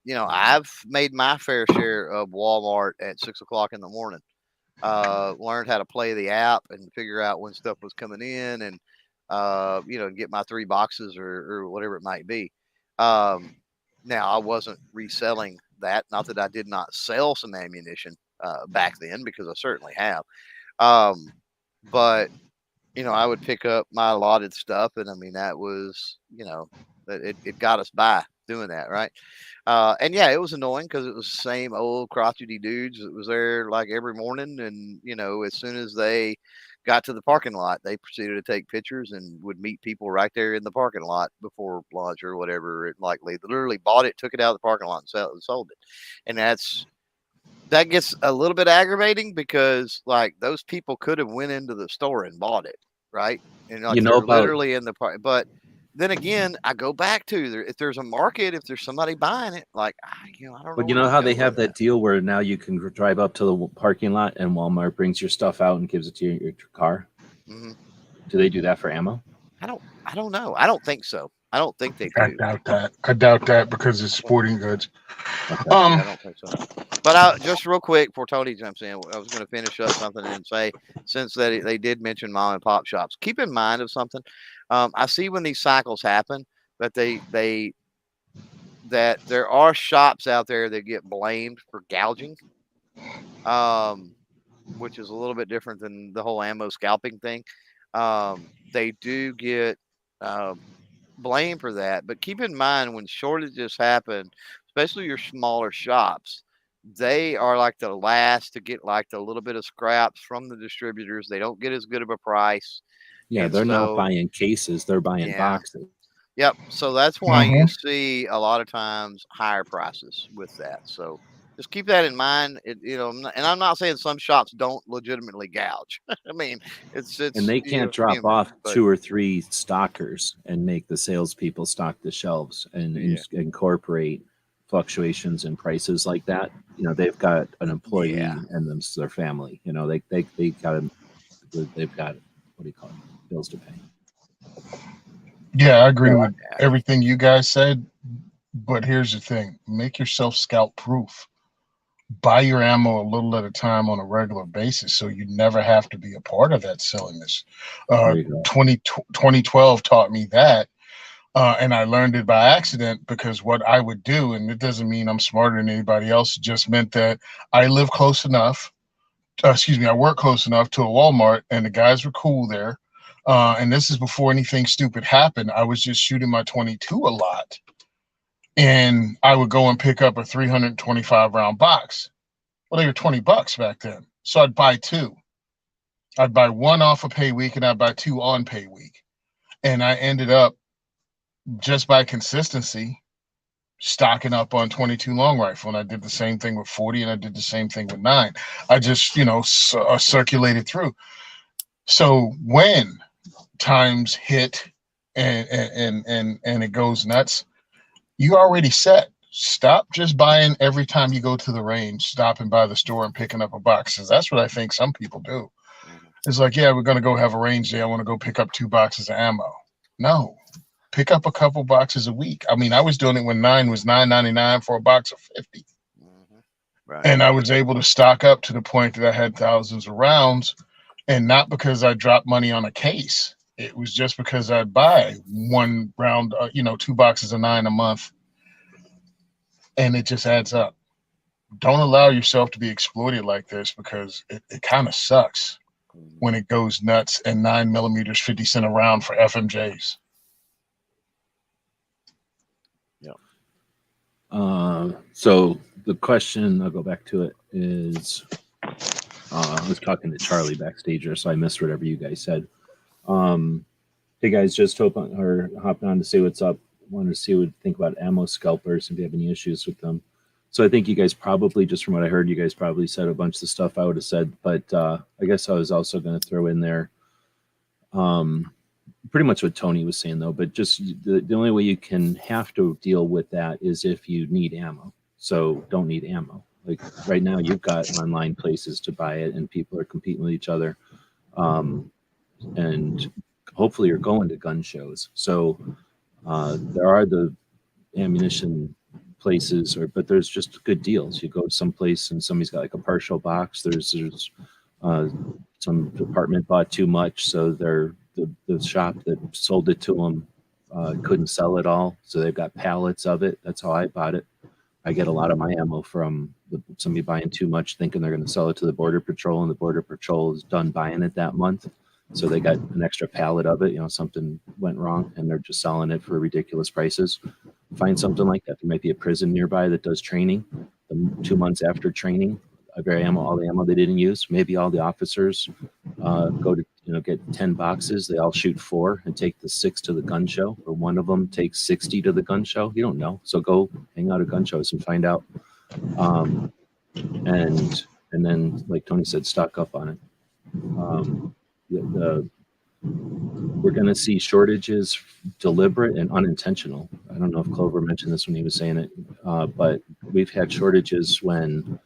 I've made my fair share of Walmart at 6 o'clock in the morning. Learned how to play the app and figure out when stuff was coming in, and get my 3 boxes or whatever it might be. Now, I wasn't reselling that. Not that I did not sell some ammunition back then, because I certainly have. But I would pick up my allotted stuff, and I mean, that was, it got us by doing that, right? And yeah, it was annoying, because it was the same old crotchety dudes that was there like every morning, and as soon as they got to the parking lot, they proceeded to take pictures and would meet people right there in the parking lot before lunch or whatever. Like, they literally bought it, took it out of the parking lot, and sold it. And that gets a little bit aggravating, because like, those people could have went into the store and bought it, right? And like, they're About literally in the park. But then again, I go back to there. If there's a market, if there's somebody buying it, like I don't know. But you know how they have that deal where now you can drive up to the parking lot and Walmart brings your stuff out and gives it to your car. Mm-hmm. Do they do that for ammo? I don't know. I don't think so. I don't think they do. I doubt that because it's sporting goods. Okay. Yeah, I don't think so. But just real quick before Tony jumps in, I was going to finish up something and say, since they did mention mom and pop shops, keep in mind of something. I see when these cycles happen that that there are shops out there that get blamed for gouging, which is a little bit different than the whole ammo scalping thing. They do get blamed for that, but keep in mind when shortages happen, especially your smaller shops, they are like the last to get like the little bit of scraps from the distributors. They don't get as good of a price. Yeah, And they're not so- buying cases; they're buying Yeah. boxes. Yep. So that's why you see a lot of times higher prices with that. So just keep that in mind. And I'm not saying some shops don't legitimately gouge. I mean, it's And they can't drop human, off but- 2 or 3 stockers and make the salespeople stock the shelves and incorporate fluctuations in prices like that. They've got an employee and their family. They've got what do you call it? Bills to pay. Yeah, I agree with everything you guys said. But here's the thing: make yourself scalp proof. Buy your ammo a little at a time on a regular basis, so you never have to be a part of that silliness. There you go. 2012 taught me that. And I learned it by accident because what I would do, and it doesn't mean I'm smarter than anybody else, it just meant that I live close enough, I work close enough to a Walmart and the guys were cool there. And this is before anything stupid happened. I was just shooting my 22 a lot. And I would go and pick up a 325 round box. Well, they were $20 back then. So I'd buy 2. I'd buy 1 off a pay week and I'd buy 2 on pay week. And I ended up, just by consistency, stocking up on 22 long rifle. And I did the same thing with 40 and I did the same thing with 9. I just, circulated through. So when times hit and it goes nuts, you already set. Stop just buying every time you go to the range, stopping by the store and picking up a box. 'Cause that's what I think some people do. It's like, yeah, we're going to go have a range day. I want to go pick up 2 boxes of ammo. No, pick up a couple boxes a week. I mean, I was doing it when 9 was $9.99 for a box of 50. Right. And I was able to stock up to the point that I had thousands of rounds, and not because I dropped money on a case. It was just because I'd buy 1 round, 2 boxes of 9 a month, and it just adds up. Don't allow yourself to be exploited like this because it kind of sucks when it goes nuts and 9mm 50 cents a round for FMJs. So the question, I'll go back to it, is I was talking to Charlie backstage, so I missed whatever you guys said. Hey guys, just hopping on to say what's up. Wanted to see what you think about ammo scalpers, if you have any issues with them. So I think you guys probably, just from what I heard, you guys probably said a bunch of the stuff I would have said, but I guess I was also going to throw in there pretty much what Tony was saying though, but just the only way you can have to deal with that is if you need ammo. So don't need ammo. Like right now you've got online places to buy it and people are competing with each other. And hopefully you're going to gun shows. So there are the ammunition places, but there's just good deals. You go to some place and somebody's got like a partial box. There's some department bought too much, so the shop that sold it to them couldn't sell it all, so they've got pallets of it. That's how I bought it. I get a lot of my ammo from somebody buying too much, thinking they're going to sell it to the Border Patrol, and the Border Patrol is done buying it that month. So they got an extra pallet of it. Something went wrong, and they're just selling it for ridiculous prices. Find something like that. There might be a prison nearby that does training. 2 months after training, all the ammo they didn't use. Maybe all the officers go to get 10 boxes. They all shoot 4 and take the 6 to the gun show, or one of them takes 60 to the gun show. You don't know. So go hang out at gun shows and find out. And then, like Tony said, stock up on it. we're going to see shortages, deliberate and unintentional. I don't know if Clover mentioned this when he was saying it, but we've had shortages when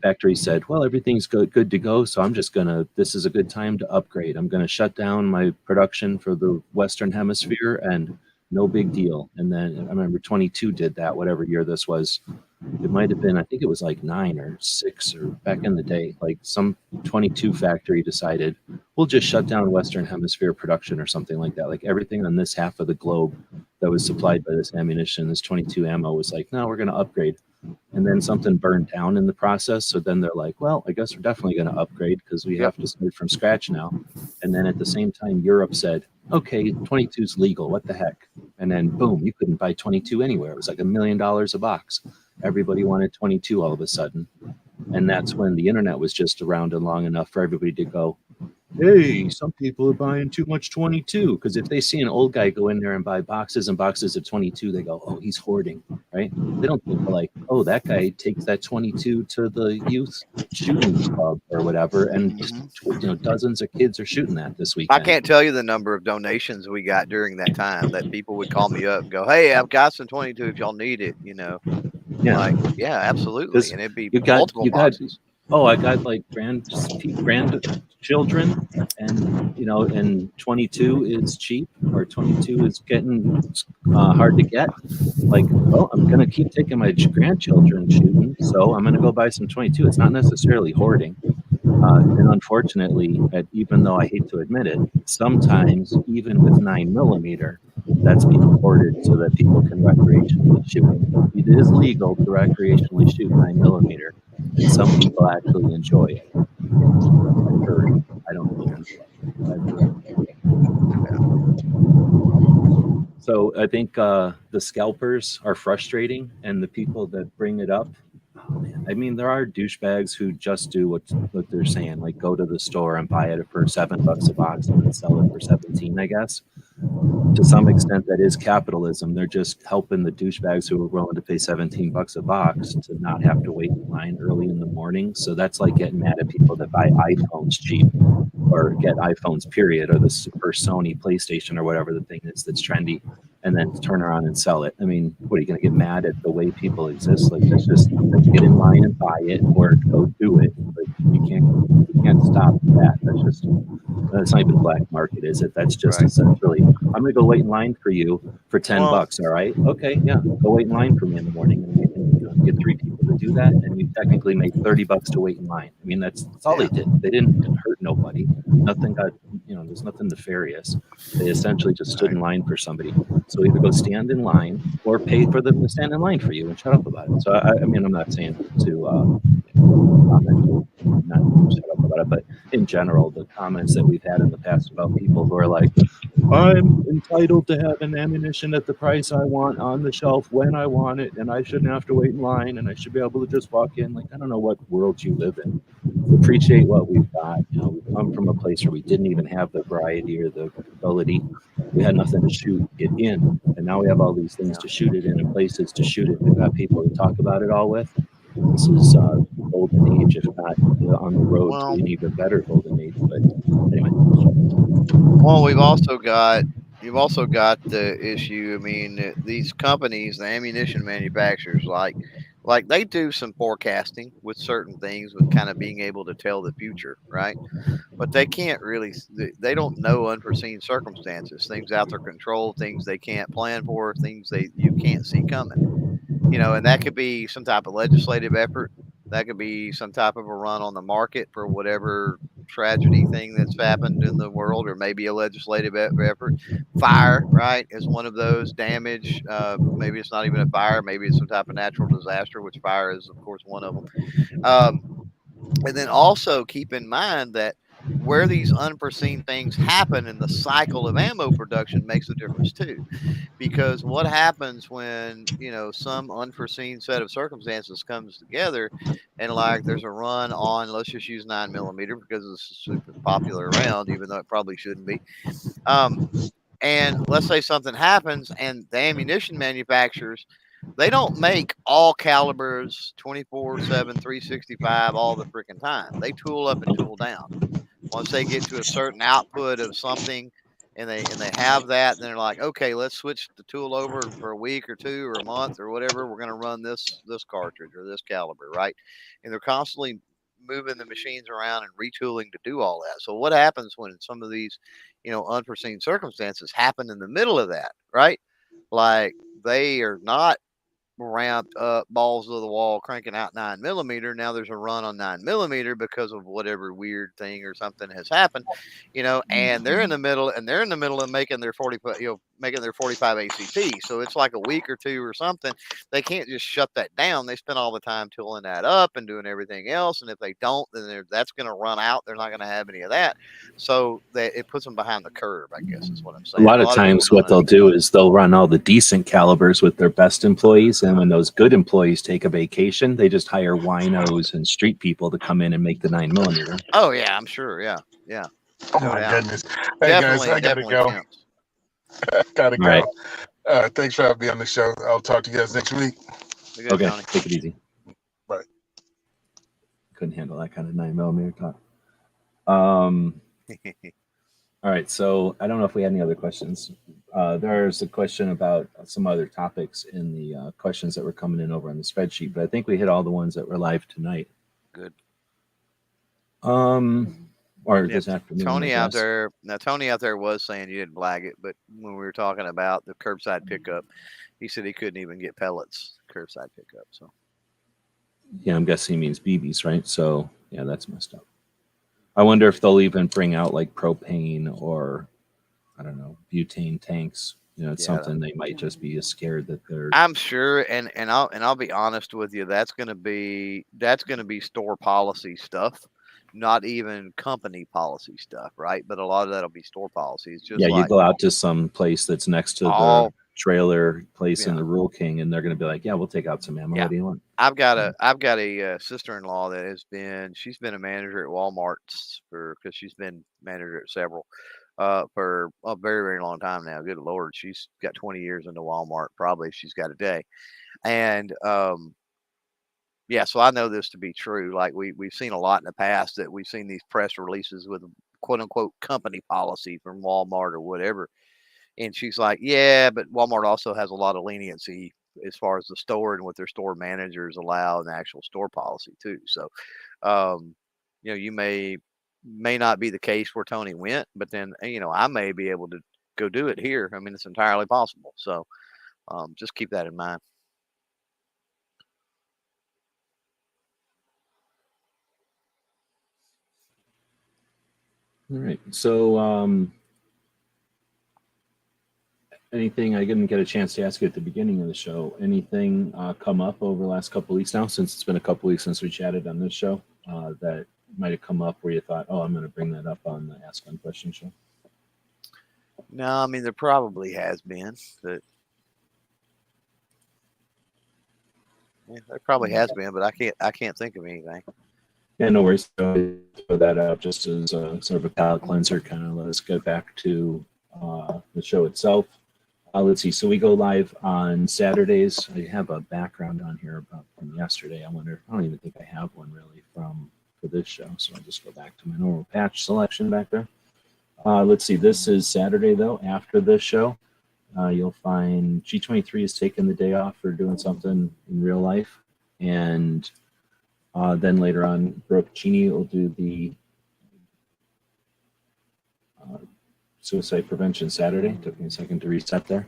factories said, well, everything's good to go, so I'm just gonna, this is a good time to upgrade. I'm gonna shut down my production for the Western Hemisphere and no big deal. And then I remember 22 did that, whatever year this was. It might have been, I think it was like 9 or 6 or back in the day, like some 22 factory decided, we'll just shut down Western Hemisphere production or something like that. Like everything on this half of the globe that was supplied by this ammunition, this 22 ammo was like, no, we're gonna upgrade. And then something burned down in the process. So then they're like, well, I guess we're definitely going to upgrade because we have to start from scratch now. And then at the same time, Europe said, okay, 22 is legal. What the heck? And then boom, you couldn't buy 22 anywhere. It was like $1 million a box. Everybody wanted 22 all of a sudden. And that's when the internet was just around and long enough for everybody to go, hey, some people are buying too much 22. Because if they see an old guy go in there and buy boxes and boxes of 22, they go, oh, he's hoarding, right? They don't think like, oh, that guy takes that 22 to the youth shooting club or whatever, and just, dozens of kids are shooting that this weekend. I can't tell you the number of donations we got during that time that people would call me up and go, hey, I've got some 22 if y'all need it, Yeah. Like, yeah, absolutely. And it'd be multiple boxes. Oh, I got like grandchildren, and and 22 is cheap, or 22 is getting hard to get. Like, well, I'm gonna keep taking my grandchildren shooting, so I'm gonna go buy some 22. It's not necessarily hoarding, and unfortunately, even though I hate to admit it, sometimes even with 9mm, that's being hoarded so that people can recreationally shoot it. It is legal to recreationally shoot 9mm. And some people actually enjoy it. I've heard. I don't believe it. So I think the scalpers are frustrating, and the people that bring it up, oh man, I mean, there are douchebags who just do what they're saying, like go to the store and buy it for $7 a box and then sell it for 17, I guess. To some extent, that is capitalism. They're just helping the douchebags who are willing to pay $17 a box to not have to wait in line early in the morning. So that's like getting mad at people that buy iPhones cheap, or get iPhones, period, or the Super Sony PlayStation or whatever the thing is that's trendy, and then turn around and sell it. I mean, what are you going to get mad at the way people exist? Like, that's just get in line and buy it, or go do it. But you can't stop that. That's not even black market, is it? That's just essentially, I'm going to go wait in line for you for $10. All right, okay, yeah, go wait in line for me in the morning, and we can get 3 people to do that, and you technically make $30 to wait in line. I mean, that's all they did. They didn't hurt nobody. Nothing got, there's nothing nefarious. They essentially just stood in line for somebody. So either go stand in line or pay for them to stand in line for you and shut up about it. So I mean, I'm not saying to not shut up about it, but in general, the comments that we've had in the past about people who are like, I'm entitled to have an ammunition at the price I want on the shelf when I want it, and I shouldn't have to wait in line, and I should be able to just walk in. Like, I don't know what world you live in. Appreciate what we've got. We've come from a place where we didn't even have the variety or the ability. We had nothing to shoot it in, and now we have all these things to shoot it in and places to shoot it. We've got people to talk about it all with. This is golden age, if not on the road to an even better golden age. But anyway. Well, you've also got the issue. I mean, these companies, the ammunition manufacturers, like they do some forecasting with certain things, with kind of being able to tell the future, right? But they can't really, they don't know unforeseen circumstances, things out their control, things they can't plan for, things you can't see coming. And that could be some type of legislative effort. That could be some type of a run on the market for whatever tragedy thing that's happened in the world, or maybe a legislative effort. Fire, right, is one of those. Damage, maybe it's not even a fire, maybe it's some type of natural disaster, which fire is, of course, one of them. And then also keep in mind that where these unforeseen things happen in the cycle of ammo production makes a difference too. Because what happens when, some unforeseen set of circumstances comes together, and like there's a run on, let's just use 9mm because it's super popular around, even though it probably shouldn't be. And let's say something happens, and the ammunition manufacturers, they don't make all calibers 24/7, 365 all the freaking time. They tool up and tool down. Once they get to a certain output of something, and they have that, then they're like, okay, let's switch the tool over for a week or two or a month or whatever. We're going to run this cartridge or this caliber, right? And they're constantly moving the machines around and retooling to do all that. So what happens when some of these, unforeseen circumstances happen in the middle of that, right? Like they are not ramped up, balls to the wall, cranking out 9mm. Now there's a run on 9mm because of whatever weird thing or something has happened, and they're in the middle, of making their 45 ACT. So it's like a week or two or something. They can't just shut that down. They spend all the time tooling that up and doing everything else. And if they don't, then that's going to run out. They're not going to have any of that. So it puts them behind the curve, I guess is what I'm A saying. lot of times what they'll do is they'll run all the decent calibers with their best employees. And when those good employees take a vacation, they just hire winos and street people to come in and make the 9mm. Oh yeah, I'm sure. Yeah. Yeah. Oh No my doubt. goodness. Hey guys, I gotta go. Counts. Gotta go. Right. Thanks for having me on the show. I'll talk to you guys next week. Good, Okay, Tony. take it easy. Bye. Couldn't handle that kind of 9mm talk. All right, so I don't know if we had any other questions. There's a question about some other topics in the questions that were coming in over on the spreadsheet, but I think we hit all the ones that were live tonight. Good. Or this afternoon. Tony out there. Now, Tony out there was saying you didn't blag it, but when we were talking about the curbside pickup, he said he couldn't even get pellets curbside pickup. So, yeah, I'm guessing he means BBs, right? So, yeah, that's messed up. I wonder if they'll even bring out like propane or, I don't know, butane tanks. It's something they might just be scared that they're. I'm sure, and I'll be honest with you. That's gonna be store policy stuff, not even company policy stuff, right? But a lot of that'll be store policy. It's just you go out to some place that's next to the trailer place in the Rural King, and they're going to be like, "Yeah, we'll take out some ammo. What do you want?" I've got a sister-in-law that she's been a manager at Walmart's because she's been manager at several for a very, very long time now. Good Lord, she's got 20 years into Walmart, probably. She's got a day, and so I know this to be true. Like we've seen a lot in the past that we've seen these press releases with quote unquote company policy from Walmart or whatever. And she's like, yeah, but Walmart also has a lot of leniency as far as the store and what their store managers allow and the actual store policy too. So, you may not be the case where Tony went, but then, I may be able to go do it here. I mean, it's entirely possible. So, just keep that in mind. All right. So, anything I didn't get a chance to ask you at the beginning of the show? Anything come up over the last couple of weeks now, since it's been a couple of weeks since we chatted on this show, that might have come up where you thought, "Oh, I'm going to bring that up on the Ask Gun Question show"? No, I mean there probably has been, but there probably has been, but I can't think of anything. Yeah, no worries. So throw that out just as a sort of a palate cleanser. Kind of let us get back to the show itself. Let's see. So we go live on Saturdays. I have a background on here from yesterday. I don't even think I have one really for this show. So I'll just go back to my normal patch selection back there. Let's see. This is Saturday though. After this show, you'll find G23 is taking the day off for doing something in real life, and then later on, Brooke Cheney will do the Suicide Prevention Saturday. Took me a second to reset there.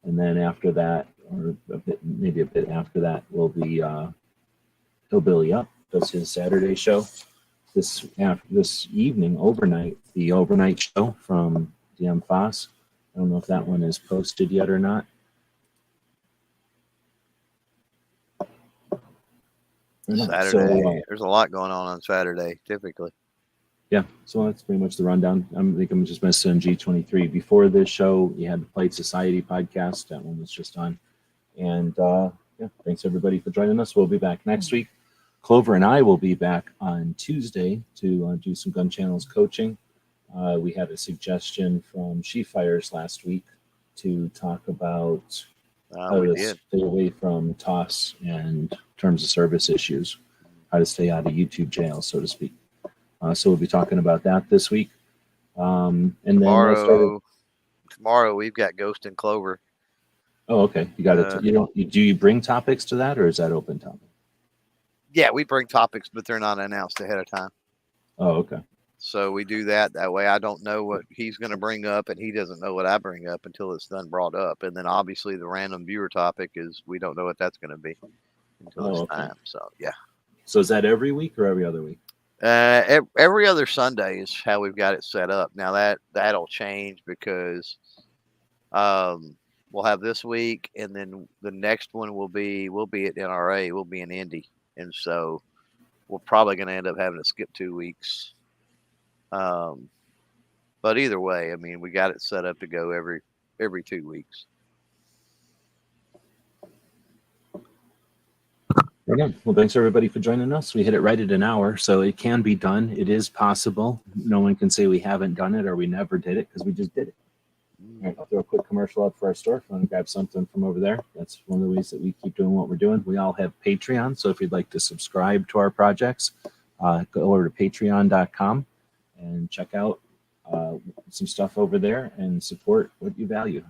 And then after that, or maybe a bit after that, will be Hillbilly Up. That's his Saturday show. This evening, overnight, the overnight show from DM Foss. I don't know if that one is posted yet or not. Saturday, there's a lot going on Saturday, typically. Yeah, so that's pretty much the rundown. I think I'm just missing G23. Before this show, you had the Plate Society podcast. That one was just on. And thanks everybody for joining us. We'll be back next week. Clover and I will be back on Tuesday to do some gun channels coaching. We had a suggestion from She Fires last week to talk about how to stay away from toss and terms of service issues, how to stay out of YouTube jail, so to speak. So we'll be talking about that this week. And then we'll start. Tomorrow we've got Ghost and Clover. Oh, okay. You got it. Do you bring topics to that, or is that open topic? Yeah, we bring topics, but they're not announced ahead of time. Oh, okay. So we do that. That way I don't know what he's going to bring up, and he doesn't know what I bring up until it's done brought up. And then obviously the random viewer topic is we don't know what that's going to be until it's time. So, yeah. So is that every week or every other week? Every other Sunday is how we've got it set up. Now that'll change because we'll have this week, and then the next one we'll be at NRA. We'll be in Indy, and so we're probably going to end up having to skip 2 weeks. But either way, I mean, we got it set up to go every 2 weeks. Right. Well, thanks everybody for joining us. We hit it right at an hour, so it can be done. It is possible. No one can say we haven't done it or we never did it, because we just did it. All right, I'll throw a quick commercial up for our store. If you want to grab something from over there, that's one of the ways that we keep doing what we're doing. We all have Patreon, so if you'd like to subscribe to our projects, go over to patreon.com and check out some stuff over there and support what you value.